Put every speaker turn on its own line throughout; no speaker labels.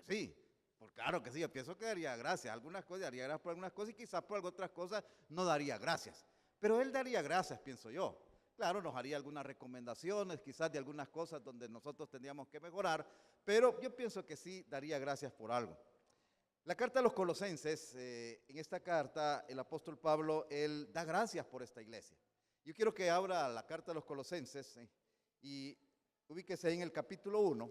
sí, por claro que sí, yo pienso que daría gracias, algunas cosas, daría gracias por algunas cosas y quizás por otras cosas no daría gracias. Pero él daría gracias, pienso yo. Claro, nos haría algunas recomendaciones, quizás de algunas cosas donde nosotros tendríamos que mejorar, pero yo pienso que sí daría gracias por algo. La carta a los Colosenses, en esta carta el apóstol Pablo, él da gracias por esta iglesia. Yo quiero que abra la carta a los Colosenses y ubíquese ahí en el capítulo 1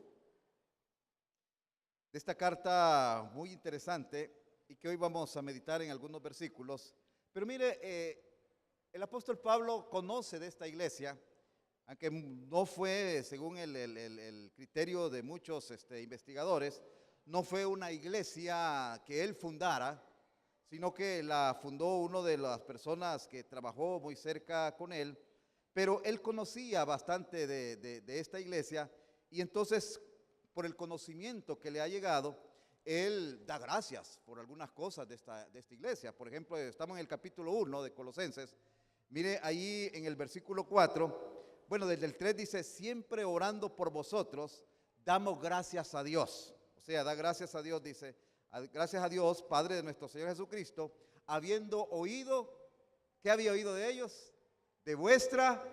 de esta carta muy interesante y que hoy vamos a meditar en algunos versículos. Pero mire, el apóstol Pablo conoce de esta iglesia, aunque no fue, según el criterio de muchos investigadores, no fue una iglesia que él fundara, sino que la fundó uno de las personas que trabajó muy cerca con él, pero él conocía bastante de esta iglesia y entonces por el conocimiento que le ha llegado, él da gracias por algunas cosas de esta iglesia. Por ejemplo, estamos en el capítulo 1 de Colosenses. Mire ahí en el versículo 4, bueno, desde el 3 dice, siempre orando por vosotros, damos gracias a Dios. O sea, da gracias a Dios, dice, gracias a Dios, Padre de nuestro Señor Jesucristo, habiendo oído, ¿qué había oído de ellos? De vuestra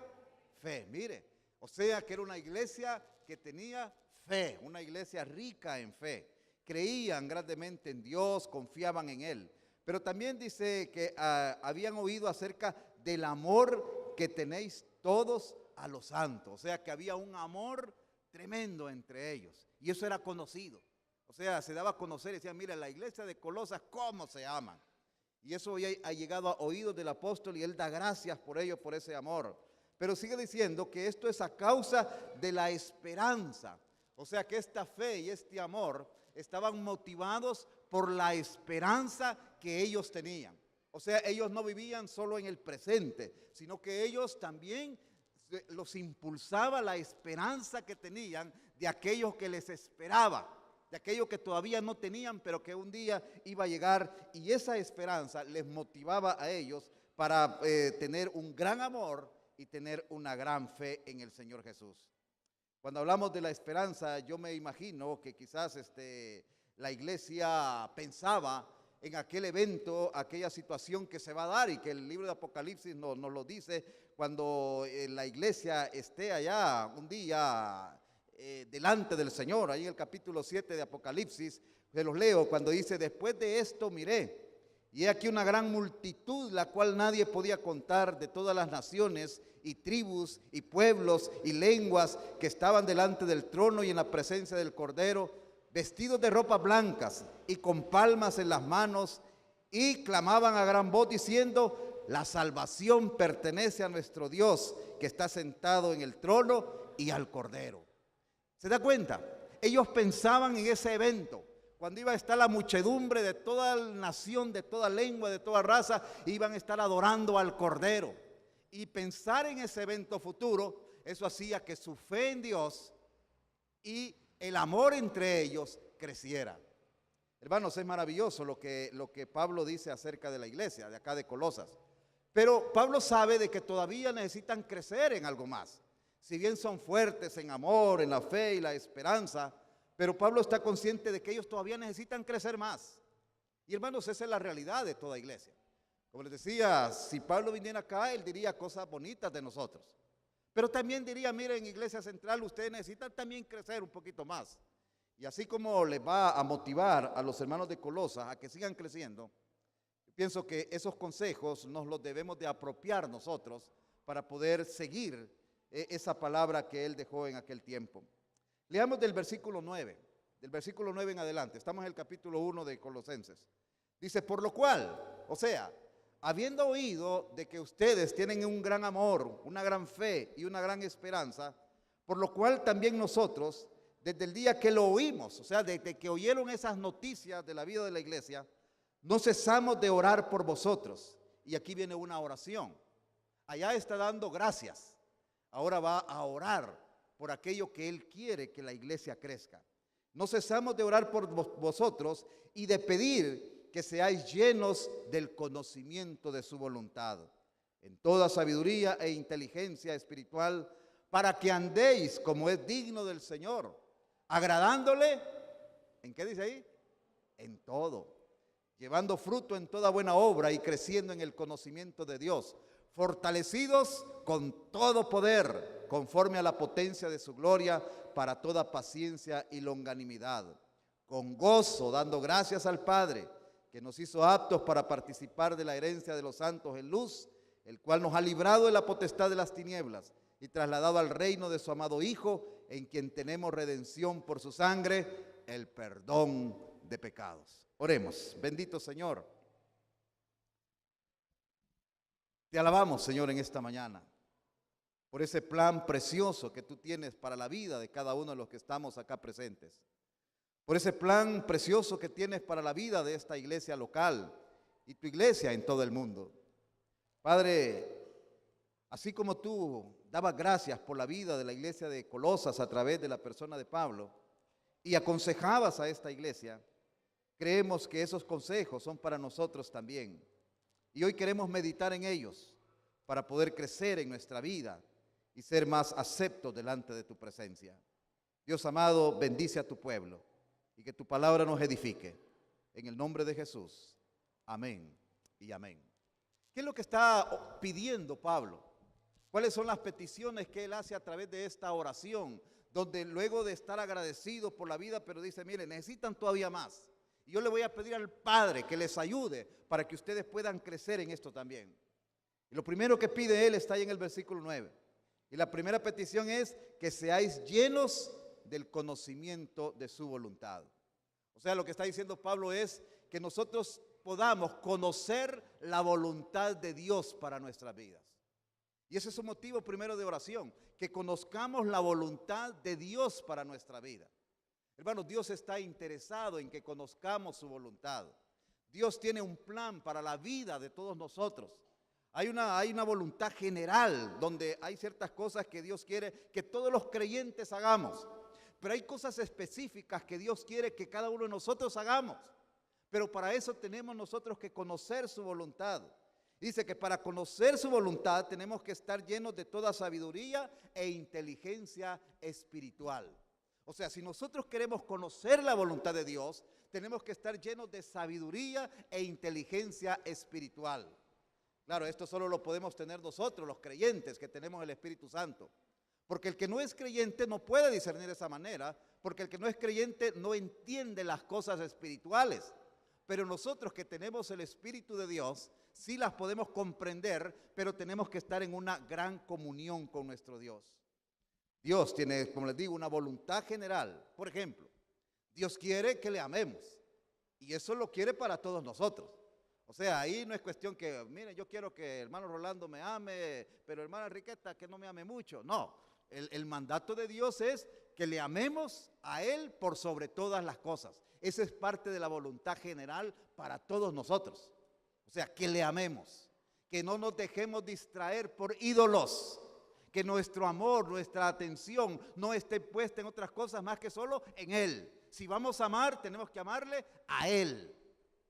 fe. Mire, o sea que era una iglesia que tenía fe, una iglesia rica en fe. Creían grandemente en Dios, confiaban en Él. Pero también dice que habían oído acerca del amor que tenéis todos a los santos. O sea que había un amor tremendo entre ellos. Y eso era conocido. O sea, se daba a conocer y decían, mira, la iglesia de Colosas, ¿cómo se aman? Y eso ha llegado a oídos del apóstol y él da gracias por ellos, por ese amor. Pero sigue diciendo que esto es a causa de la esperanza. O sea que esta fe y este amor estaban motivados por la esperanza que ellos tenían. O sea, ellos no vivían solo en el presente, sino que ellos también los impulsaba la esperanza que tenían de aquellos que les esperaba, de aquellos que todavía no tenían, pero que un día iba a llegar, y esa esperanza les motivaba a ellos para tener un gran amor y tener una gran fe en el Señor Jesús. Cuando hablamos de la esperanza, yo me imagino que quizás la iglesia pensaba en aquel evento, aquella situación que se va a dar y que el libro de Apocalipsis nos lo dice, cuando la iglesia esté allá un día delante del Señor. Ahí en el capítulo 7 de Apocalipsis, se los leo, cuando dice, después de esto miré, y he aquí una gran multitud, la cual nadie podía contar, de todas las naciones y tribus y pueblos y lenguas que estaban delante del trono y en la presencia del Cordero, vestidos de ropas blancas y con palmas en las manos, y clamaban a gran voz diciendo, la salvación pertenece a nuestro Dios, que está sentado en el trono y al Cordero. ¿Se da cuenta? Ellos pensaban en ese evento, cuando iba a estar la muchedumbre de toda nación, de toda lengua, de toda raza, iban a estar adorando al Cordero. Y pensar en ese evento futuro, eso hacía que su fe en Dios y el amor entre ellos creciera. Hermanos, es maravilloso lo que Pablo dice acerca de la iglesia, de acá de Colosas. Pero Pablo sabe de que todavía necesitan crecer en algo más. Si bien son fuertes en amor, en la fe y la esperanza, pero Pablo está consciente de que ellos todavía necesitan crecer más. Y hermanos, esa es la realidad de toda iglesia. Como les decía, si Pablo viniera acá, él diría cosas bonitas de nosotros. Pero también diría, miren, Iglesia Central, ustedes necesitan también crecer un poquito más. Y así como les va a motivar a los hermanos de Colosas a que sigan creciendo, pienso que esos consejos nos los debemos de apropiar nosotros para poder seguir esa palabra que él dejó en aquel tiempo. Leamos del versículo 9 en adelante. Estamos en el capítulo 1 de Colosenses. Dice, por lo cual, o sea, habiendo oído de que ustedes tienen un gran amor, una gran fe y una gran esperanza, por lo cual también nosotros, desde el día que lo oímos, o sea, desde que oyeron esas noticias de la vida de la iglesia, no cesamos de orar por vosotros. Y aquí viene una oración. Allá está dando gracias. Ahora va a orar por aquello que él quiere que la iglesia crezca. No cesamos de orar por vosotros y de pedir que seáis llenos del conocimiento de su voluntad, en toda sabiduría e inteligencia espiritual, para que andéis como es digno del Señor, agradándole ¿En qué dice ahí? En todo. Llevando fruto en toda buena obra y creciendo en el conocimiento de Dios, fortalecidos con todo poder, conforme a la potencia de su gloria, para toda paciencia y longanimidad, con gozo, dando gracias al Padre, que nos hizo aptos para participar de la herencia de los santos en luz, el cual nos ha librado de la potestad de las tinieblas y trasladado al reino de su amado Hijo, en quien tenemos redención por su sangre, el perdón de pecados. Oremos. Bendito Señor, te alabamos, Señor, en esta mañana por ese plan precioso que tú tienes para la vida de cada uno de los que estamos acá presentes, por ese plan precioso que tienes para la vida de esta iglesia local y tu iglesia en todo el mundo. Padre, así como tú dabas gracias por la vida de la iglesia de Colosas a través de la persona de Pablo y aconsejabas a esta iglesia, creemos que esos consejos son para nosotros también. Y hoy queremos meditar en ellos para poder crecer en nuestra vida y ser más aceptos delante de tu presencia. Dios amado, bendice a tu pueblo y que tu palabra nos edifique. En el nombre de Jesús. Amén y amén. ¿Qué es lo que está pidiendo Pablo? ¿Cuáles son las peticiones que él hace a través de esta oración? Donde luego de estar agradecido por la vida, pero dice, mire, necesitan todavía más. Y yo le voy a pedir al Padre que les ayude para que ustedes puedan crecer en esto también. Y lo primero que pide él está ahí en el versículo 9. Y la primera petición es que seáis llenos del conocimiento de su voluntad. O sea, lo que está diciendo Pablo es que nosotros podamos conocer la voluntad de Dios para nuestras vidas. Y ese es un motivo primero de oración, que conozcamos la voluntad de Dios para nuestra vida. Hermanos, Dios está interesado en que conozcamos su voluntad. Dios tiene un plan para la vida de todos nosotros. Hay una voluntad general donde hay ciertas cosas que Dios quiere que todos los creyentes hagamos. Pero hay cosas específicas que Dios quiere que cada uno de nosotros hagamos. Pero para eso tenemos nosotros que conocer su voluntad. Dice que para conocer su voluntad tenemos que estar llenos de toda sabiduría e inteligencia espiritual. O sea, si nosotros queremos conocer la voluntad de Dios, tenemos que estar llenos de sabiduría e inteligencia espiritual. Claro, esto solo lo podemos tener nosotros, los creyentes, que tenemos el Espíritu Santo. Porque el que no es creyente no puede discernir de esa manera, porque el que no es creyente no entiende las cosas espirituales. Pero nosotros que tenemos el Espíritu de Dios, sí las podemos comprender, pero tenemos que estar en una gran comunión con nuestro Dios. Dios tiene, como les digo, una voluntad general. Por ejemplo, Dios quiere que le amemos, y eso lo quiere para todos nosotros. O sea, ahí no es cuestión que, miren, yo quiero que el hermano Rolando me ame, pero hermana Enriqueta que no me ame mucho. No, el mandato de Dios es que le amemos a Él por sobre todas las cosas. Esa es parte de la voluntad general para todos nosotros. O sea, que le amemos, que no nos dejemos distraer por ídolos, que nuestro amor, nuestra atención no esté puesta en otras cosas más que solo en Él. Si vamos a amar, tenemos que amarle a Él.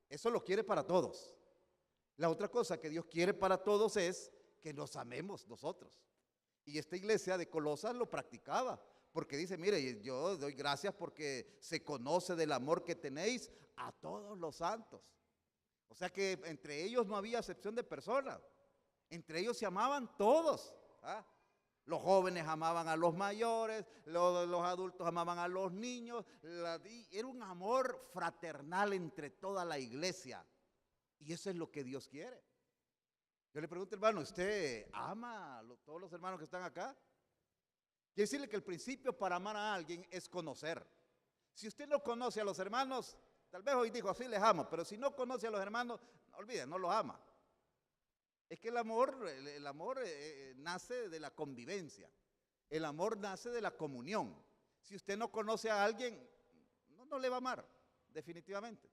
Eso lo quiere para todos. La otra cosa que Dios quiere para todos es que nos amemos nosotros. Y esta iglesia de Colosas lo practicaba, porque dice, mire, yo doy gracias porque se conoce del amor que tenéis a todos los santos. O sea que entre ellos no había acepción de personas. Entre ellos se amaban todos. ¿Ah? Los jóvenes amaban a los mayores, los adultos amaban a los niños. Era un amor fraternal entre toda la iglesia. Y eso es lo que Dios quiere. Yo le pregunto, hermano, ¿usted ama a todos los hermanos que están acá? Quiere decirle que el principio para amar a alguien es conocer. Si usted no conoce a los hermanos, tal vez hoy dijo, así les amo, pero si no conoce a los hermanos, no olviden, no los ama. Es que el amor nace de la convivencia. El amor nace de la comunión. Si usted no conoce a alguien, no le va a amar, definitivamente.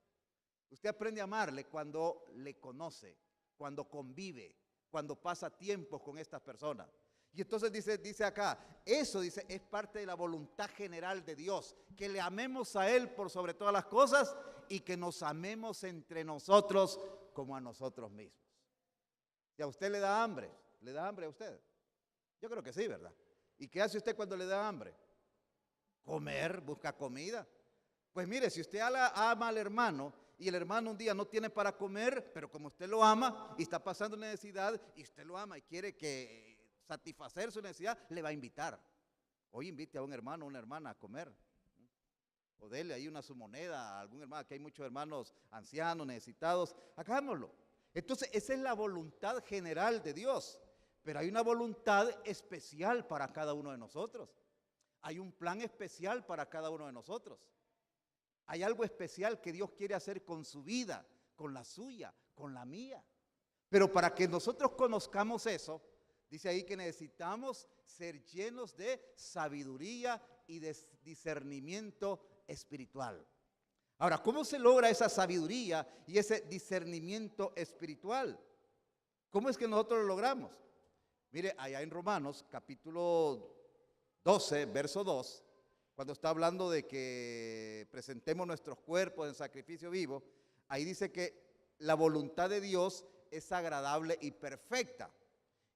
Usted aprende a amarle cuando le conoce, cuando convive, cuando pasa tiempo con estas personas. Y entonces dice acá, eso dice, es parte de la voluntad general de Dios, que le amemos a Él por sobre todas las cosas y que nos amemos entre nosotros como a nosotros mismos. ¿Y a usted le da hambre? ¿Le da hambre a usted? Yo creo que sí, ¿verdad? ¿Y qué hace usted cuando le da hambre? Comer, busca comida. Pues mire, si usted ama al hermano y el hermano un día no tiene para comer, pero como usted lo ama y está pasando necesidad y usted lo ama y quiere satisfacer su necesidad, le va a invitar. Hoy invite a un hermano o una hermana a comer. O dele ahí su moneda a algún hermano, que hay muchos hermanos ancianos, necesitados, hagámoslo. Entonces, esa es la voluntad general de Dios, pero hay una voluntad especial para cada uno de nosotros. Hay un plan especial para cada uno de nosotros. Hay algo especial que Dios quiere hacer con su vida, con la suya, con la mía. Pero para que nosotros conozcamos eso, dice ahí que necesitamos ser llenos de sabiduría y de discernimiento espiritual. Ahora, ¿cómo se logra esa sabiduría y ese discernimiento espiritual? ¿Cómo es que nosotros lo logramos? Mire, allá en Romanos, capítulo 12, verso 2, cuando está hablando de que presentemos nuestros cuerpos en sacrificio vivo, ahí dice que la voluntad de Dios es agradable y perfecta.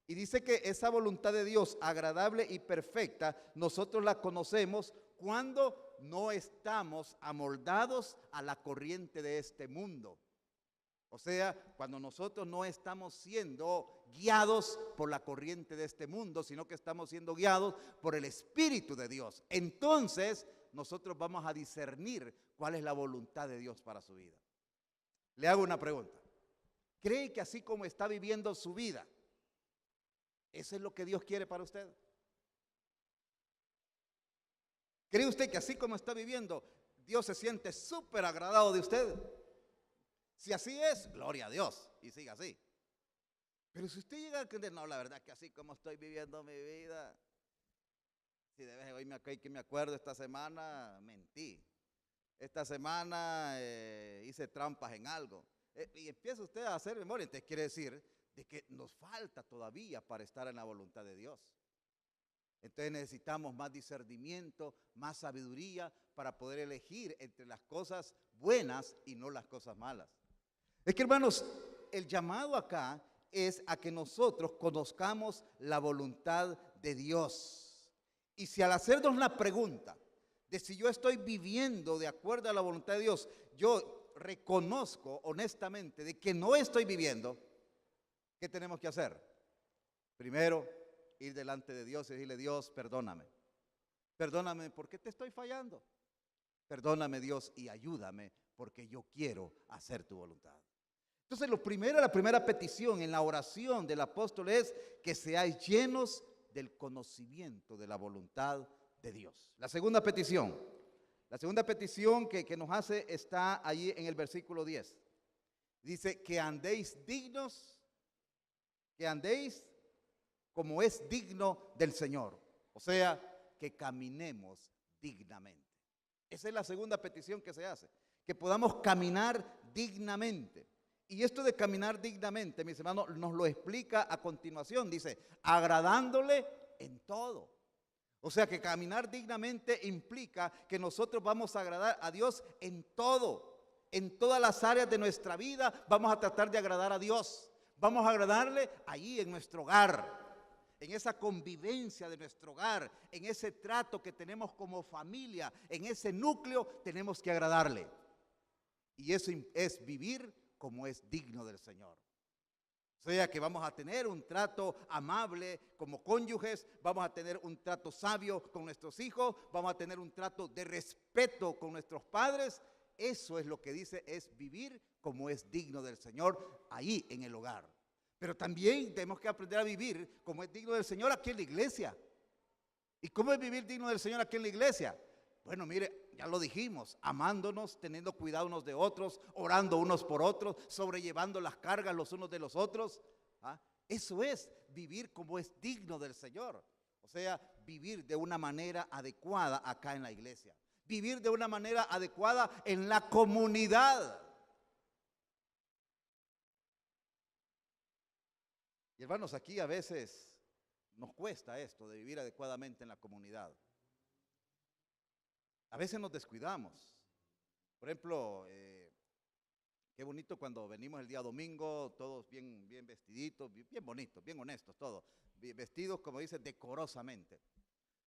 Y dice que esa voluntad de Dios agradable y perfecta, nosotros la conocemos cuando no estamos amoldados a la corriente de este mundo. O sea, cuando nosotros no estamos siendo guiados por la corriente de este mundo, sino que estamos siendo guiados por el Espíritu de Dios. Entonces, nosotros vamos a discernir cuál es la voluntad de Dios para su vida. Le hago una pregunta. ¿Cree que así como está viviendo su vida, eso es lo que Dios quiere para usted? ¿Cree usted que así como está viviendo, Dios se siente súper agradado de usted? Si así es, gloria a Dios, y siga así. Pero si usted llega a creer, no, la verdad que así como estoy viviendo mi vida, si de vez en cuando que me acuerdo, esta semana mentí, esta semana hice trampas en algo, y empieza usted a hacer memoria, entonces quiere decir de que nos falta todavía para estar en la voluntad de Dios. Entonces necesitamos más discernimiento, más sabiduría para poder elegir entre las cosas buenas y no las cosas malas. Es que, hermanos, el llamado acá es a que nosotros conozcamos la voluntad de Dios. Y si al hacernos la pregunta de si yo estoy viviendo de acuerdo a la voluntad de Dios, yo reconozco honestamente de que no estoy viviendo, ¿qué tenemos que hacer? Primero, ir delante de Dios y decirle: Dios, perdóname. Perdóname porque te estoy fallando. Perdóname, Dios, y ayúdame porque yo quiero hacer tu voluntad. Entonces, la primera petición en la oración del apóstol es que seáis llenos del conocimiento de la voluntad de Dios. La segunda petición que nos hace está allí en el versículo 10. Dice que andéis dignos, que andéis como es digno del Señor. O sea, que caminemos dignamente. Esa es la segunda petición que se hace, que podamos caminar dignamente. Y esto de caminar dignamente, mis hermanos, nos lo explica a continuación. Dice, agradándole en todo. O sea que caminar dignamente implica que nosotros vamos a agradar a Dios en todo. En todas las áreas de nuestra vida vamos a tratar de agradar a Dios. Vamos a agradarle allí en nuestro hogar, en esa convivencia de nuestro hogar, en ese trato que tenemos como familia, en ese núcleo tenemos que agradarle. Y eso es vivir como es digno del Señor. O sea que vamos a tener un trato amable como cónyuges, vamos a tener un trato sabio con nuestros hijos, vamos a tener un trato de respeto con nuestros padres. Eso es lo que dice, es vivir como es digno del Señor ahí en el hogar. Pero también tenemos que aprender a vivir como es digno del Señor aquí en la iglesia. ¿Y cómo es vivir digno del Señor aquí en la iglesia? Bueno, mire, ya lo dijimos, amándonos, teniendo cuidado unos de otros, orando unos por otros, sobrellevando las cargas los unos de los otros. ¿Ah? Eso es vivir como es digno del Señor. O sea, vivir de una manera adecuada acá en la iglesia. Vivir de una manera adecuada en la comunidad. Y hermanos, aquí a veces nos cuesta esto de vivir adecuadamente en la comunidad. A veces nos descuidamos. Por ejemplo, qué bonito cuando venimos el día domingo, todos bien vestiditos, bien bonitos, bien honestos, todos, vestidos, como dicen, decorosamente.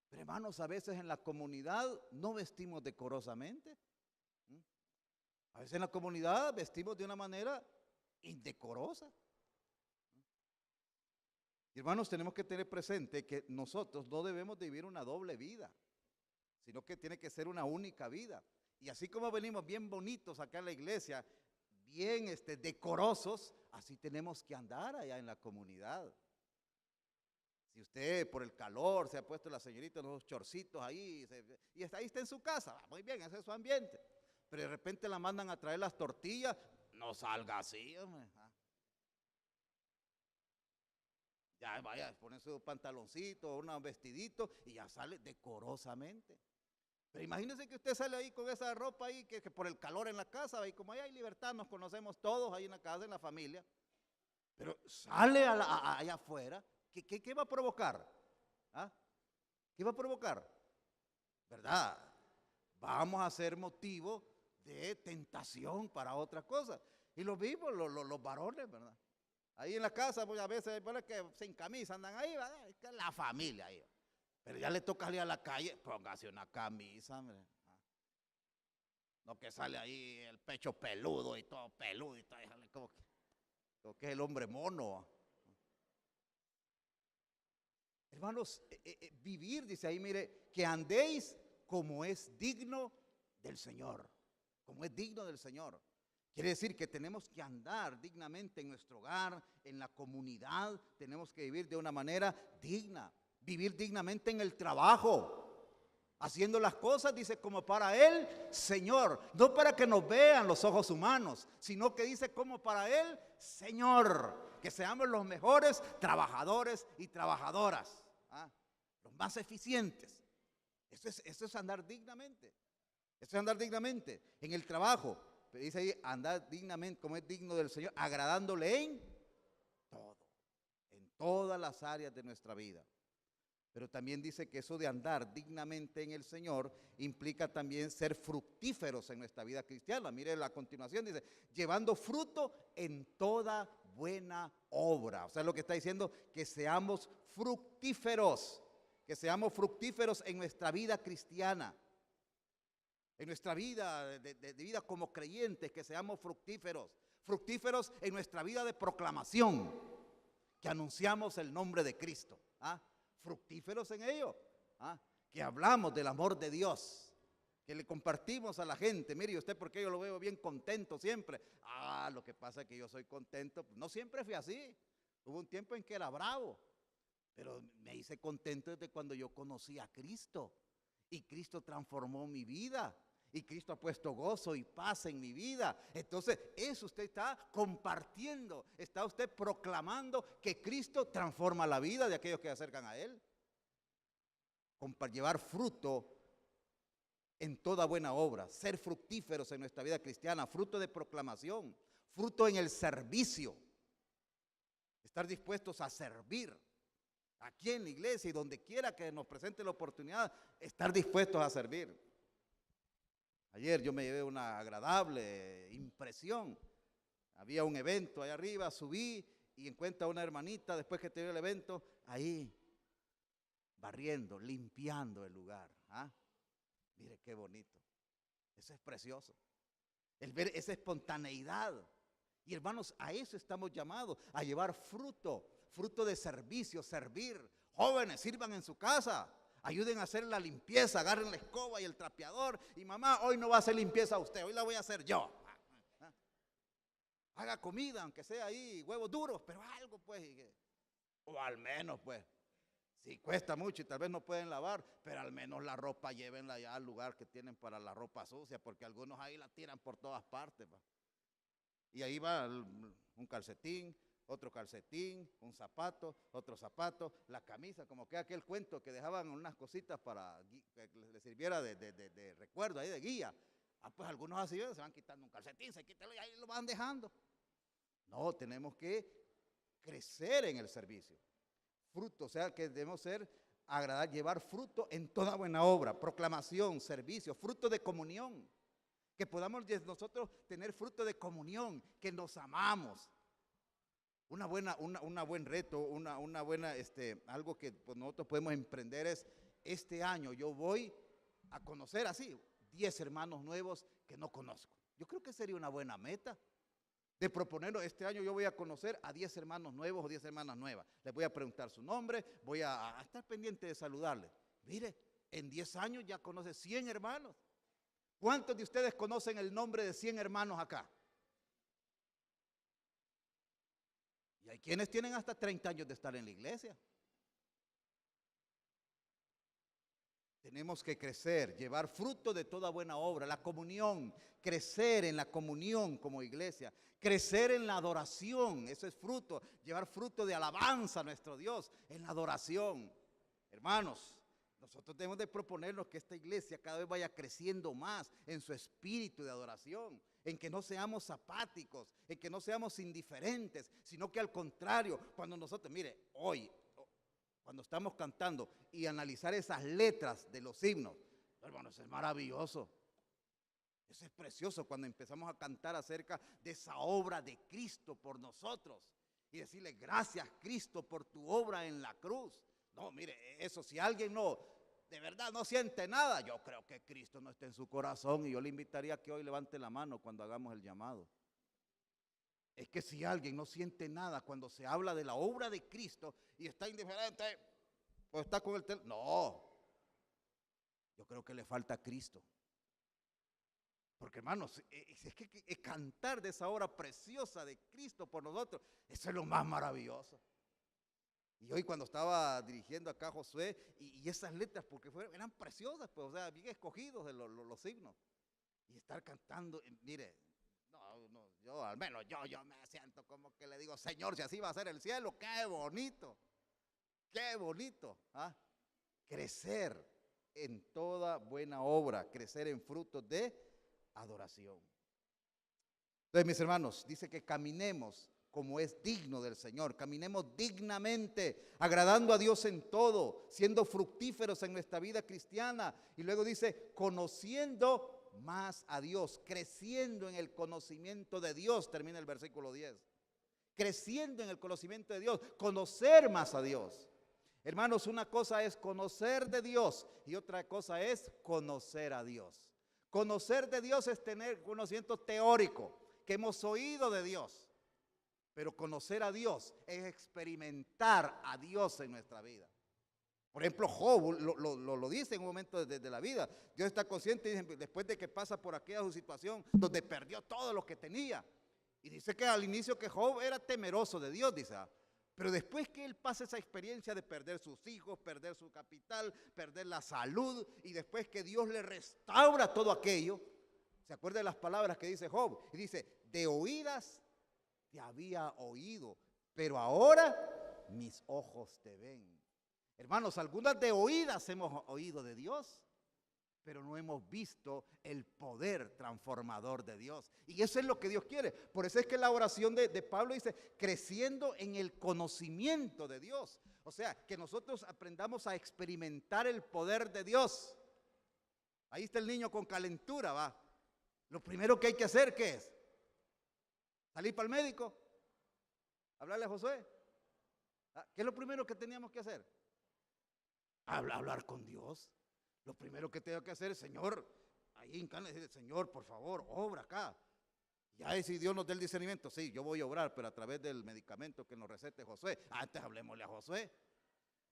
Pero hermanos, a veces en la comunidad no vestimos decorosamente. A veces en la comunidad vestimos de una manera indecorosa. Y hermanos, tenemos que tener presente que nosotros no debemos de vivir una doble vida, sino que tiene que ser una única vida. Y así como venimos bien bonitos acá en la iglesia, bien decorosos, así tenemos que andar allá en la comunidad. Si usted por el calor se ha puesto la señorita unos chorcitos ahí, y ahí está en su casa, muy bien, ese es su ambiente. Pero de repente la mandan a traer las tortillas, no salga así, hombre. Ya vaya, pone su pantaloncito, un vestidito y ya sale decorosamente. Pero imagínense que usted sale ahí con esa ropa ahí, que por el calor en la casa, y como ahí hay libertad, nos conocemos todos ahí en la casa, en la familia. Pero sale allá afuera, ¿qué va a provocar? ¿Ah? ¿Qué va a provocar? ¿Verdad? Vamos a ser motivo de tentación para otras cosas. Y lo vimos, los varones, ¿verdad? Ahí en la casa, pues a veces, bueno, que sin camisa andan ahí, ¿verdad? Es que la familia ahí. Pero ya le toca salir a la calle, póngase una camisa, hombre. No que sale ahí el pecho peludo y todo peludo y todo, como que es el hombre mono. Hermanos, vivir, dice ahí, mire, que andéis como es digno del Señor, como es digno del Señor. Quiere decir que tenemos que andar dignamente en nuestro hogar, en la comunidad, tenemos que vivir de una manera digna, vivir dignamente en el trabajo, haciendo las cosas, dice, como para el Señor, no para que nos vean los ojos humanos, sino que dice como para el Señor, que seamos los mejores trabajadores y trabajadoras, los más eficientes. Eso es andar dignamente, eso es andar dignamente en el trabajo. Pero dice ahí, andar dignamente como es digno del Señor, agradándole en todo, en todas las áreas de nuestra vida. Pero también dice que eso de andar dignamente en el Señor implica también ser fructíferos en nuestra vida cristiana. Mire la continuación, dice, llevando fruto en toda buena obra. O sea, lo que está diciendo, que seamos fructíferos en nuestra vida cristiana. En nuestra vida de vida como creyentes, que seamos fructíferos en nuestra vida de proclamación, que anunciamos el nombre de Cristo, fructíferos en ello, que hablamos del amor de Dios, que le compartimos a la gente. Mire, ¿y usted por qué yo lo veo bien contento siempre? Lo que pasa es que yo soy contento, no siempre fui así, hubo un tiempo en que era bravo, pero me hice contento desde cuando yo conocí a Cristo, y Cristo transformó mi vida. Y Cristo ha puesto gozo y paz en mi vida. Entonces, eso usted está compartiendo, está usted proclamando que Cristo transforma la vida de aquellos que se acercan a Él. Llevar fruto en toda buena obra, ser fructíferos en nuestra vida cristiana, fruto de proclamación, fruto en el servicio, estar dispuestos a servir. Aquí en la iglesia y donde quiera que nos presente la oportunidad, estar dispuestos a servir. Ayer yo me llevé una agradable impresión. Había un evento allá arriba, subí y encuentro a una hermanita después que terminó el evento, ahí barriendo, limpiando el lugar. Mire qué bonito. Eso es precioso. El ver esa espontaneidad. Y hermanos, a eso estamos llamados, a llevar fruto de servicio, servir. Jóvenes, sirvan en su casa. Ayuden a hacer la limpieza, agarren la escoba y el trapeador. Y mamá, hoy no va a hacer limpieza usted, hoy la voy a hacer yo. Haga comida, aunque sea ahí, huevos duros, pero algo pues. O al menos pues, si cuesta mucho y tal vez no pueden lavar, pero al menos la ropa llévenla ya al lugar que tienen para la ropa sucia, porque algunos ahí la tiran por todas partes. Y ahí va un calcetín, otro calcetín, un zapato, otro zapato, la camisa, como que aquel cuento que dejaban unas cositas para que les sirviera de recuerdo, ahí de guía. Pues algunos así se van quitando un calcetín, se quitan y ahí lo van dejando. No, tenemos que crecer en el servicio. Fruto, o sea que debemos llevar fruto en toda buena obra, proclamación, servicio, fruto de comunión. Que podamos nosotros tener fruto de comunión, que nos amamos. Una buen reto, una buena, algo que pues, nosotros podemos emprender es, este año yo voy a conocer así 10 hermanos nuevos que no conozco. Yo creo que sería una buena meta de proponernos, este año yo voy a conocer a 10 hermanos nuevos o 10 hermanas nuevas. Les voy a preguntar su nombre, voy a estar pendiente de saludarles. Mire, en 10 años ya conoce 100 hermanos. ¿Cuántos de ustedes conocen el nombre de 100 hermanos acá? Y hay quienes tienen hasta 30 años de estar en la iglesia. Tenemos que crecer, llevar fruto de toda buena obra, la comunión, crecer en la comunión como iglesia, crecer en la adoración, eso es fruto, llevar fruto de alabanza a nuestro Dios en la adoración. Hermanos, nosotros debemos de proponernos que esta iglesia cada vez vaya creciendo más en su espíritu de adoración, en que no seamos apáticos, en que no seamos indiferentes, sino que al contrario, cuando nosotros, mire, hoy, cuando estamos cantando y analizar esas letras de los himnos, hermanos, eso es maravilloso. Eso es precioso cuando empezamos a cantar acerca de esa obra de Cristo por nosotros y decirle gracias Cristo por tu obra en la cruz. No, mire, eso si alguien de verdad no siente nada, yo creo que Cristo no está en su corazón y yo le invitaría a que hoy levante la mano cuando hagamos el llamado. Es que si alguien no siente nada cuando se habla de la obra de Cristo y está indiferente, pues está con el teléfono. No, yo creo que le falta a Cristo. Porque hermanos, es que cantar de esa obra preciosa de Cristo por nosotros, eso es lo más maravilloso. Y hoy cuando estaba dirigiendo acá a Josué, y esas letras, porque eran preciosas, pues, o sea, bien escogidos de los signos. Y estar cantando, mire, no, yo al menos yo me siento como que le digo, Señor, si así va a ser el cielo, qué bonito, ¿ah? Crecer en toda buena obra, crecer en frutos de adoración. Entonces, mis hermanos, dice que caminemos como es digno del Señor, caminemos dignamente, agradando a Dios en todo, siendo fructíferos en nuestra vida cristiana. Y luego dice, conociendo más a Dios, creciendo en el conocimiento de Dios, termina el versículo 10. Creciendo en el conocimiento de Dios, conocer más a Dios. Hermanos, una cosa es conocer de Dios y otra cosa es conocer a Dios. Conocer de Dios es tener conocimiento teórico, que hemos oído de Dios. Pero conocer a Dios es experimentar a Dios en nuestra vida. Por ejemplo, Job lo dice en un momento de la vida. Dios está consciente después de que pasa por aquella situación donde perdió todo lo que tenía. Y dice que al inicio que Job era temeroso de Dios, dice. Pero después que él pasa esa experiencia de perder sus hijos, perder su capital, perder la salud, y después que Dios le restaura todo aquello, ¿se acuerda de las palabras que dice Job? Y dice, de oídas te había oído, pero ahora mis ojos te ven. Hermanos, algunas de oídas hemos oído de Dios, pero no hemos visto el poder transformador de Dios. Y eso es lo que Dios quiere. Por eso es que la oración de Pablo dice, creciendo en el conocimiento de Dios. O sea, que nosotros aprendamos a experimentar el poder de Dios. Ahí está el niño con calentura, va. Lo primero que hay que hacer, ¿qué es? Salir para el médico, hablarle a Josué. ¿Qué es lo primero que teníamos que hacer? Hablar con Dios. Lo primero que tengo que hacer es, Señor, ahí en Cana, decirle, Señor, por favor, obra acá. Ya si Dios nos dé el discernimiento, sí, yo voy a obrar, pero a través del medicamento que nos recete Josué. Antes hablemosle a Josué.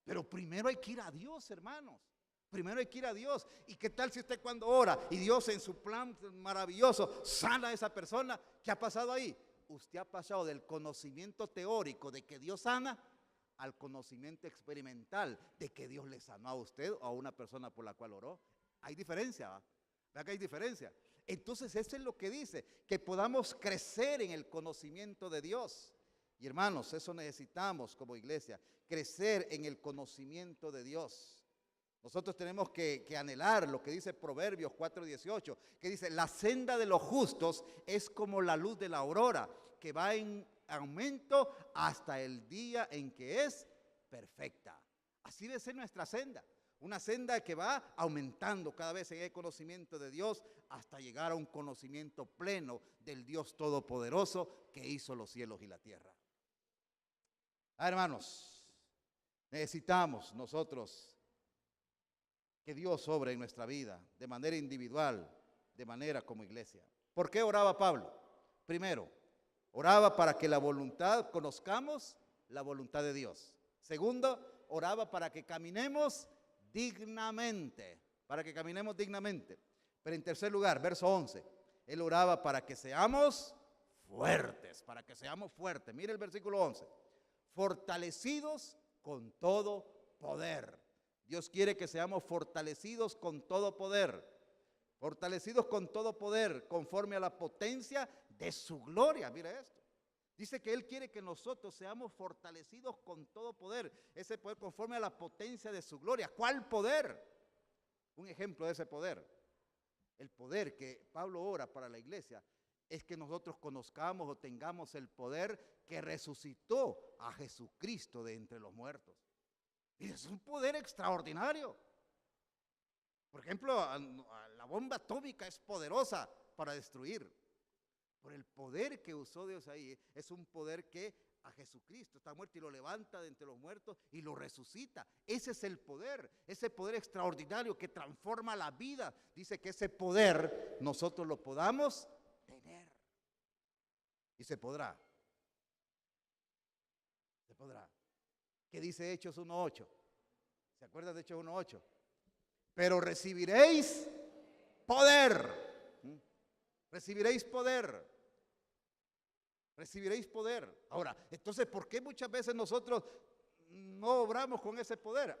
Pero primero hay que ir a Dios, hermanos. Primero hay que ir a Dios. ¿Y qué tal si usted cuando ora y Dios en su plan maravilloso sana a esa persona? ¿Qué ha pasado ahí? Usted ha pasado del conocimiento teórico de que Dios sana al conocimiento experimental de que Dios le sanó a usted o a una persona por la cual oró. Hay diferencia, ¿va? ¿Verdad que hay diferencia? Entonces eso es lo que dice, que podamos crecer en el conocimiento de Dios. Y hermanos, eso necesitamos como iglesia, crecer en el conocimiento de Dios. Nosotros tenemos que anhelar lo que dice Proverbios 4:18, que dice, la senda de los justos es como la luz de la aurora, que va en aumento hasta el día en que es perfecta. Así debe ser nuestra senda, una senda que va aumentando cada vez en el conocimiento de Dios hasta llegar a un conocimiento pleno del Dios Todopoderoso que hizo los cielos y la tierra. Hermanos, necesitamos nosotros que Dios obre en nuestra vida de manera individual, de manera como iglesia. ¿Por qué oraba Pablo? Primero, oraba para que conozcamos la voluntad de Dios. Segundo, oraba para que caminemos dignamente, Pero en tercer lugar, verso 11, él oraba para que seamos fuertes, Mire el versículo 11. Fortalecidos con todo poder. Dios quiere que seamos fortalecidos con todo poder. Fortalecidos con todo poder, conforme a la potencia de su gloria. Mire esto. Dice que Él quiere que nosotros seamos fortalecidos con todo poder. Ese poder conforme a la potencia de su gloria. ¿Cuál poder? Un ejemplo de ese poder. El poder que Pablo ora para la iglesia es que nosotros conozcamos o tengamos el poder que resucitó a Jesucristo de entre los muertos. Y es un poder extraordinario. Por ejemplo, la bomba atómica es poderosa para destruir. Por el poder que usó Dios ahí, es un poder que a Jesucristo está muerto y lo levanta de entre los muertos y lo resucita. Ese es el poder, ese poder extraordinario que transforma la vida. Dice que ese poder nosotros lo podamos tener. Y se podrá. Se podrá. ¿Qué dice Hechos 1:8? ¿Se acuerdan de Hechos 1:8? Pero recibiréis poder. Recibiréis poder. Recibiréis poder. Ahora, entonces, ¿por qué muchas veces nosotros no obramos con ese poder?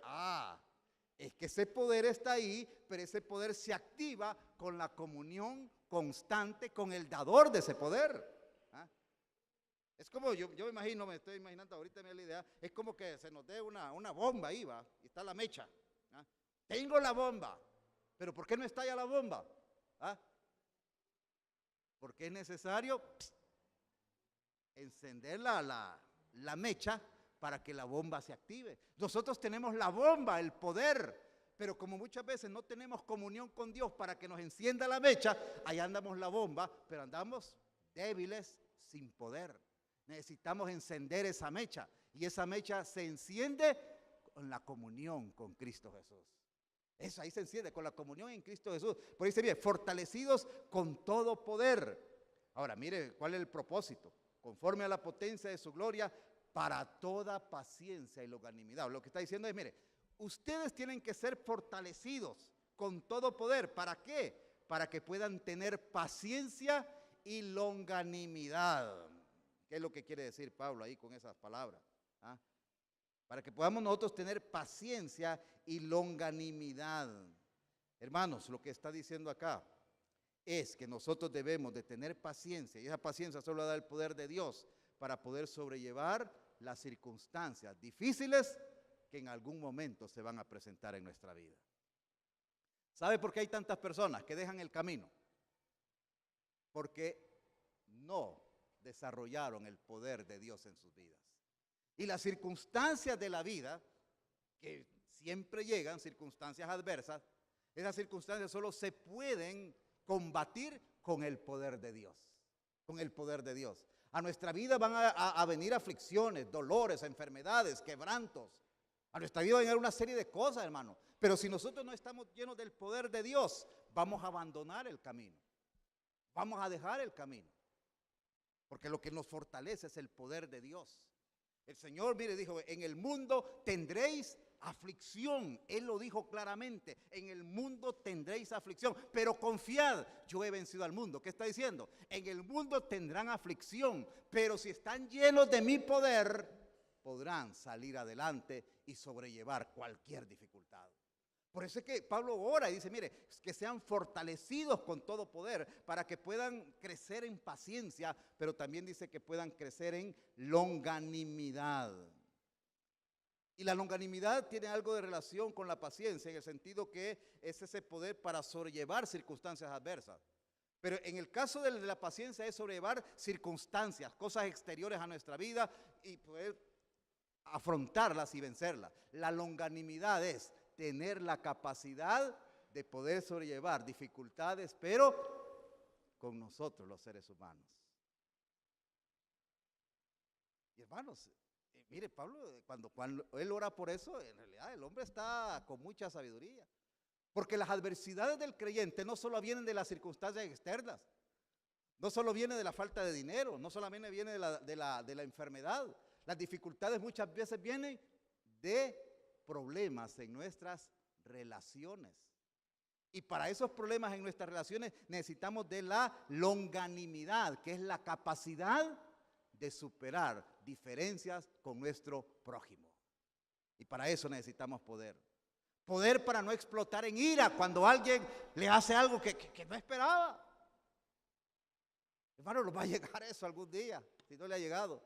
Es que ese poder está ahí, pero ese poder se activa con la comunión constante con el dador de ese poder. Es como, yo me imagino, me estoy imaginando, ahorita me da la idea, es como que se nos dé una bomba ahí, va, y está la mecha. Tengo la bomba, pero ¿por qué no estalla la bomba? Porque es necesario encender la mecha para que la bomba se active. Nosotros tenemos la bomba, el poder, pero como muchas veces no tenemos comunión con Dios para que nos encienda la mecha, ahí andamos la bomba, pero andamos débiles, sin poder. Necesitamos encender esa mecha, y esa mecha se enciende con la comunión con Cristo Jesús. Eso ahí se enciende, con la comunión en Cristo Jesús. Por ahí se dice, fortalecidos con todo poder. Ahora, mire, ¿cuál es el propósito? Conforme a la potencia de su gloria, para toda paciencia y longanimidad. Lo que está diciendo es, mire, ustedes tienen que ser fortalecidos con todo poder. ¿Para qué? Para que puedan tener paciencia y longanimidad. ¿Qué es lo que quiere decir Pablo ahí con esas palabras? Para que podamos nosotros tener paciencia y longanimidad. Hermanos, lo que está diciendo acá es que nosotros debemos de tener paciencia, y esa paciencia solo da el poder de Dios para poder sobrellevar las circunstancias difíciles que en algún momento se van a presentar en nuestra vida. ¿Sabe por qué hay tantas personas que dejan el camino? Porque no desarrollaron el poder de Dios en sus vidas. Y las circunstancias de la vida, que siempre llegan, circunstancias adversas, esas circunstancias solo se pueden combatir con el poder de Dios. Con el poder de Dios. A nuestra vida van a venir aflicciones, dolores, enfermedades, quebrantos. A nuestra vida van a venir una serie de cosas, hermano. Pero si nosotros no estamos llenos del poder de Dios, vamos a abandonar el camino. Vamos a dejar el camino. Porque lo que nos fortalece es el poder de Dios. El Señor, mire, dijo, en el mundo tendréis aflicción. Él lo dijo claramente, en el mundo tendréis aflicción, pero confiad, yo he vencido al mundo. ¿Qué está diciendo? En el mundo tendrán aflicción, pero si están llenos de mi poder, podrán salir adelante y sobrellevar cualquier dificultad. Por eso es que Pablo ora y dice, mire, que sean fortalecidos con todo poder para que puedan crecer en paciencia, pero también dice que puedan crecer en longanimidad. Y la longanimidad tiene algo de relación con la paciencia, en el sentido que es ese poder para sobrellevar circunstancias adversas. Pero en el caso de la paciencia es sobrellevar circunstancias, cosas exteriores a nuestra vida y poder afrontarlas y vencerlas. La longanimidad es tener la capacidad de poder sobrellevar dificultades, pero con nosotros los seres humanos. Y hermanos, mire, Pablo, cuando él ora por eso, en realidad el hombre está con mucha sabiduría. Porque las adversidades del creyente no solo vienen de las circunstancias externas, No solo viene de la falta de dinero, no solamente viene de la enfermedad. Las dificultades muchas veces vienen de problemas en nuestras relaciones. Y para esos problemas en nuestras relaciones necesitamos de la longanimidad, que es la capacidad de superar diferencias con nuestro prójimo. Y para eso necesitamos poder. Poder para no explotar en ira cuando alguien le hace algo que no esperaba. Hermano, nos va a llegar eso algún día, si no le ha llegado.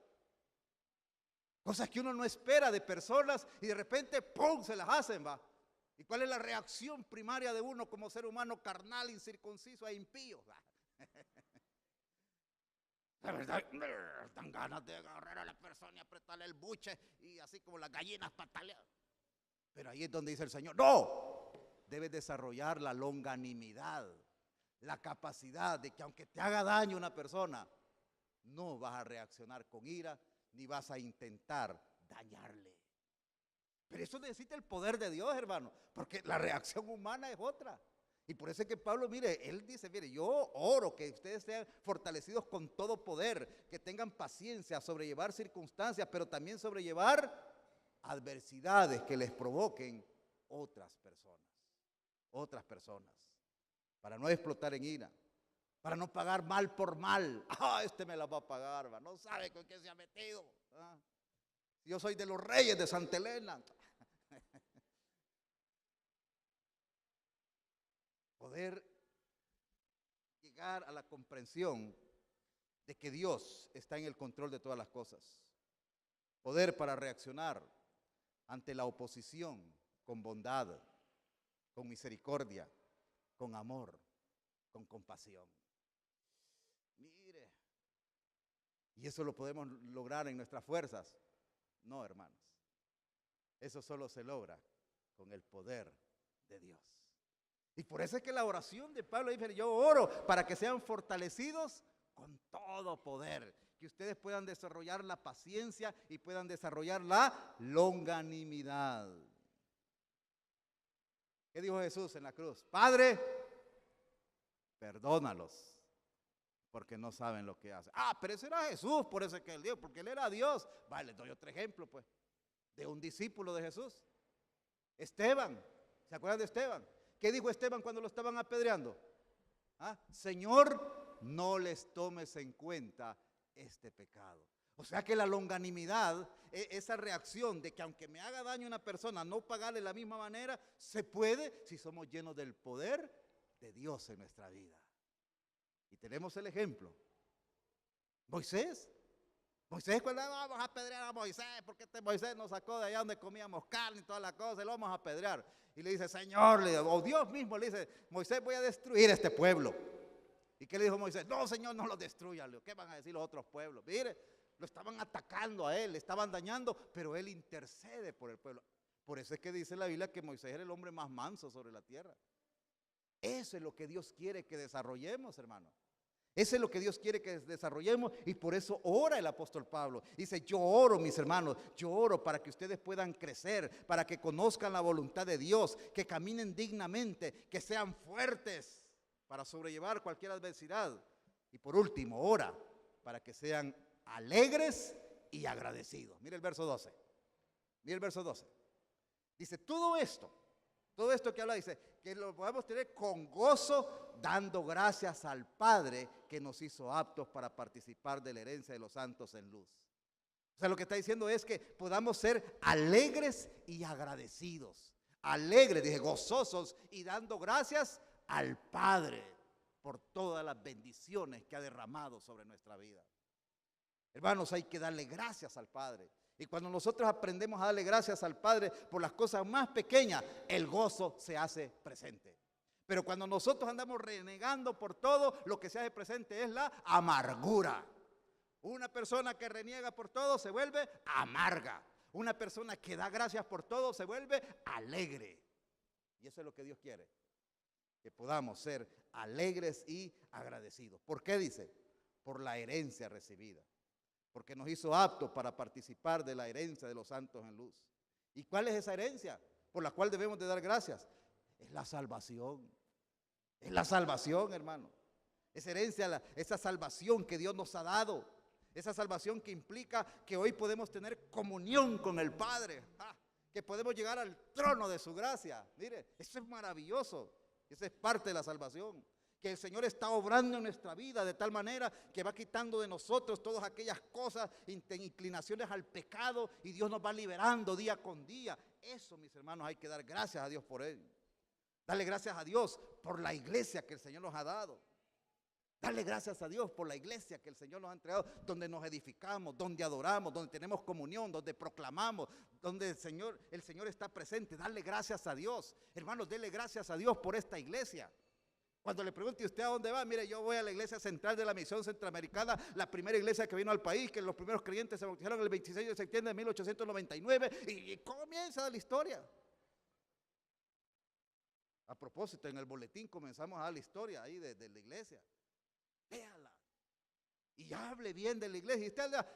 Cosas que uno no espera de personas y de repente, ¡pum!, se las hacen, va. ¿Y cuál es la reacción primaria de uno como ser humano carnal, incircunciso e impío? La verdad, dan ganas de agarrar a la persona y apretarle el buche y así como las gallinas patalear. Pero ahí es donde dice el Señor, no, debes desarrollar la longanimidad, la capacidad de que aunque te haga daño una persona, no vas a reaccionar con ira ni vas a intentar dañarle. Pero eso necesita el poder de Dios, hermano, porque la reacción humana es otra. Y por eso es que Pablo, mire, él dice, mire, yo oro que ustedes sean fortalecidos con todo poder, que tengan paciencia, sobrellevar circunstancias, pero también sobrellevar adversidades que les provoquen otras personas, para no explotar en ira, para no pagar mal por mal. Este me la va a pagar, ¿va? No sabe con qué se ha metido. Yo soy de los reyes de Santa Elena. Poder llegar a la comprensión de que Dios está en el control de todas las cosas. Poder para reaccionar ante la oposición con bondad, con misericordia, con amor, con compasión. Mire, ¿y eso lo podemos lograr en nuestras fuerzas? No, hermanos. Eso solo se logra con el poder de Dios. Y por eso es que la oración de Pablo dice, yo oro para que sean fortalecidos con todo poder, que ustedes puedan desarrollar la paciencia y puedan desarrollar la longanimidad. ¿Qué dijo Jesús en la cruz? Padre, perdónalos, porque no saben lo que hacen. Pero ese era Jesús, por eso es que él dijo, porque él era Dios. Vale, les doy otro ejemplo, pues, de un discípulo de Jesús. Esteban, ¿se acuerdan de Esteban? ¿Qué dijo Esteban cuando lo estaban apedreando? Señor, no les tomes en cuenta este pecado. O sea que la longanimidad, esa reacción de que aunque me haga daño una persona, no pagarle de la misma manera, se puede si somos llenos del poder de Dios en nuestra vida. Y tenemos el ejemplo. Moisés cuando vamos a apedrear a Moisés, porque Moisés nos sacó de allá donde comíamos carne y toda la cosa, y lo vamos a apedrear. Y le dice, Señor, o Dios mismo le dice, Moisés, voy a destruir este pueblo. ¿Y qué le dijo Moisés? No, Señor, no lo destruya. ¿Qué van a decir los otros pueblos? Mire, lo estaban atacando a él, le estaban dañando, pero él intercede por el pueblo. Por eso es que dice la Biblia que Moisés era el hombre más manso sobre la tierra. Eso es lo que Dios quiere que desarrollemos, hermano. Eso es lo que Dios quiere que desarrollemos y por eso ora el apóstol Pablo. Dice, yo oro, mis hermanos, yo oro para que ustedes puedan crecer, para que conozcan la voluntad de Dios, que caminen dignamente, que sean fuertes para sobrellevar cualquier adversidad. Y por último, ora para que sean alegres y agradecidos. Mire el verso 12. Mire el verso 12. Dice, todo esto que habla, dice, que lo podemos tener con gozo, dando gracias al Padre que nos hizo aptos para participar de la herencia de los santos en luz. O sea, lo que está diciendo es que podamos ser alegres y agradecidos. Alegres, dije, gozosos y dando gracias al Padre por todas las bendiciones que ha derramado sobre nuestra vida. Hermanos, hay que darle gracias al Padre. Y cuando nosotros aprendemos a darle gracias al Padre por las cosas más pequeñas, el gozo se hace presente. Pero cuando nosotros andamos renegando por todo, lo que se hace presente es la amargura. Una persona que reniega por todo se vuelve amarga. Una persona que da gracias por todo se vuelve alegre. Y eso es lo que Dios quiere, que podamos ser alegres y agradecidos. ¿Por qué dice? Por la herencia recibida. Porque nos hizo aptos para participar de la herencia de los santos en luz. ¿Y cuál es esa herencia por la cual debemos de dar gracias? Es la salvación. Es la salvación, hermano. esa herencia, esa salvación que Dios nos ha dado, esa salvación que implica que hoy podemos tener comunión con el Padre, que podemos llegar al trono de su gracia. Mire, eso es maravilloso, esa es parte de la salvación, que el Señor está obrando en nuestra vida de tal manera que va quitando de nosotros todas aquellas cosas, inclinaciones al pecado, y Dios nos va liberando día con día. Eso, mis hermanos, hay que dar gracias a Dios por él. Darle gracias a Dios por la iglesia que el Señor nos ha dado. Darle gracias a Dios por la iglesia que el Señor nos ha entregado, donde nos edificamos, donde adoramos, donde tenemos comunión, donde proclamamos, donde el Señor está presente. Darle gracias a Dios. Hermanos, denle gracias a Dios por esta iglesia. Cuando le pregunte usted a dónde va, mire, yo voy a la iglesia central de la Misión Centroamericana, la primera iglesia que vino al país, que los primeros creyentes se bautizaron el 26 de septiembre de 1899, y comienza la historia. A propósito, en el boletín comenzamos a dar la historia ahí de la iglesia. Véala y hable bien de la iglesia. Y usted diga,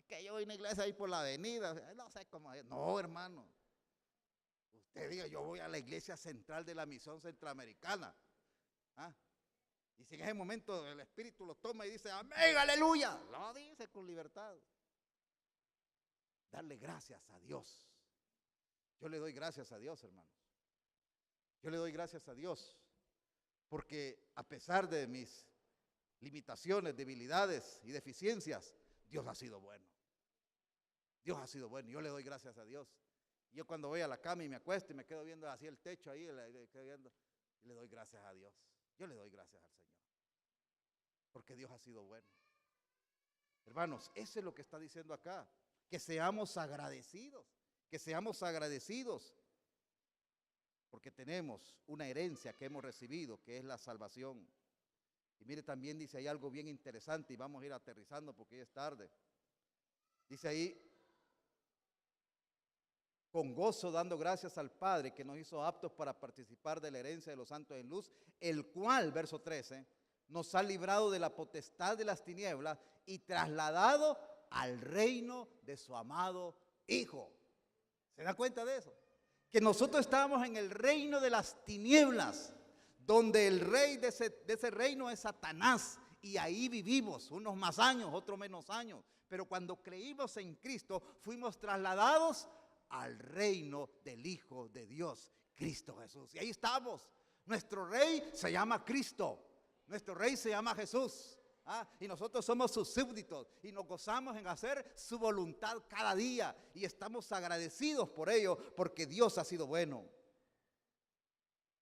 que yo voy a una iglesia ahí por la avenida, no sé cómo es. No, hermano, usted diga, yo voy a la iglesia central de la Misión Centroamericana. Y si en ese momento el Espíritu lo toma y dice, amén, aleluya, lo dice con libertad. Darle gracias a Dios. Yo le doy gracias a Dios, hermanos. Yo le doy gracias a Dios porque a pesar de mis limitaciones, debilidades y deficiencias, Dios ha sido bueno. Dios ha sido bueno. Yo le doy gracias a Dios. Yo cuando voy a la cama y me acuesto y me quedo viendo así el techo ahí, le doy gracias a Dios. Yo le doy gracias al Señor porque Dios ha sido bueno. Hermanos, eso es lo que está diciendo acá, que seamos agradecidos, porque tenemos una herencia que hemos recibido, que es la salvación. Y mire, también dice ahí algo bien interesante, y vamos a ir aterrizando porque ya es tarde. Dice ahí, con gozo dando gracias al Padre que nos hizo aptos para participar de la herencia de los santos en luz, el cual, verso 13, nos ha librado de la potestad de las tinieblas y trasladado al reino de su amado Hijo. ¿Se da cuenta de eso? Que nosotros estábamos en el reino de las tinieblas, donde el rey de ese reino es Satanás, y ahí vivimos unos más años, otros menos años, pero cuando creímos en Cristo fuimos trasladados al reino del Hijo de Dios, Cristo Jesús, y ahí estamos. Nuestro rey se llama Cristo, nuestro rey se llama Jesús, y nosotros somos sus súbditos y nos gozamos en hacer su voluntad cada día, y estamos agradecidos por ello, porque Dios ha sido bueno.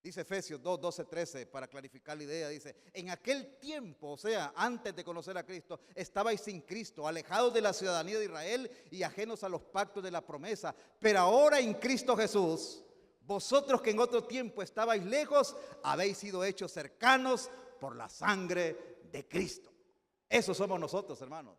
Dice Efesios 2, 12, 13, para clarificar la idea, dice, en aquel tiempo, o sea, antes de conocer a Cristo, estabais sin Cristo, alejados de la ciudadanía de Israel y ajenos a los pactos de la promesa, pero ahora en Cristo Jesús, vosotros que en otro tiempo estabais lejos, habéis sido hechos cercanos por la sangre de Cristo. Eso somos nosotros, hermanos.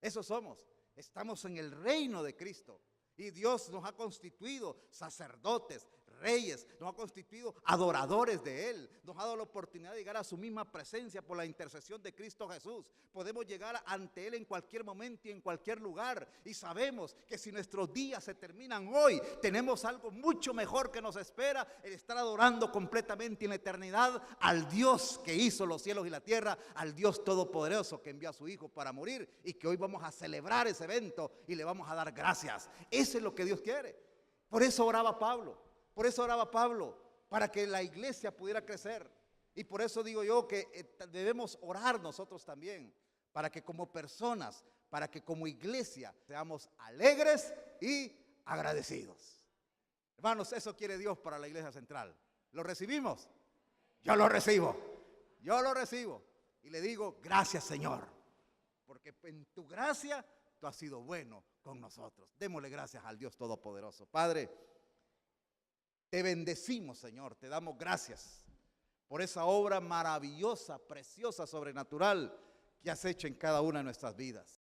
Eso somos. Estamos en el reino de Cristo. Y Dios nos ha constituido sacerdotes, reyes, nos ha constituido adoradores de Él. Nos ha dado la oportunidad de llegar a su misma presencia por la intercesión de Cristo Jesús. Podemos llegar ante Él en cualquier momento y en cualquier lugar. Y sabemos que si nuestros días se terminan hoy, tenemos algo mucho mejor que nos espera, el estar adorando completamente en la eternidad al Dios que hizo los cielos y la tierra, al Dios todopoderoso que envió a su Hijo para morir, y que hoy vamos a celebrar ese evento y le vamos a dar gracias. Eso es lo que Dios quiere. Por eso oraba Pablo. Para que la iglesia pudiera crecer. Y por eso digo yo que debemos orar nosotros también, para que como personas, para que como iglesia seamos alegres y agradecidos. Hermanos, eso quiere Dios para la iglesia central. ¿Lo recibimos? Yo lo recibo. Y le digo, gracias, Señor, porque en tu gracia tú has sido bueno con nosotros. Démosle gracias al Dios Todopoderoso. Padre, te bendecimos, Señor, te damos gracias por esa obra maravillosa, preciosa, sobrenatural que has hecho en cada una de nuestras vidas.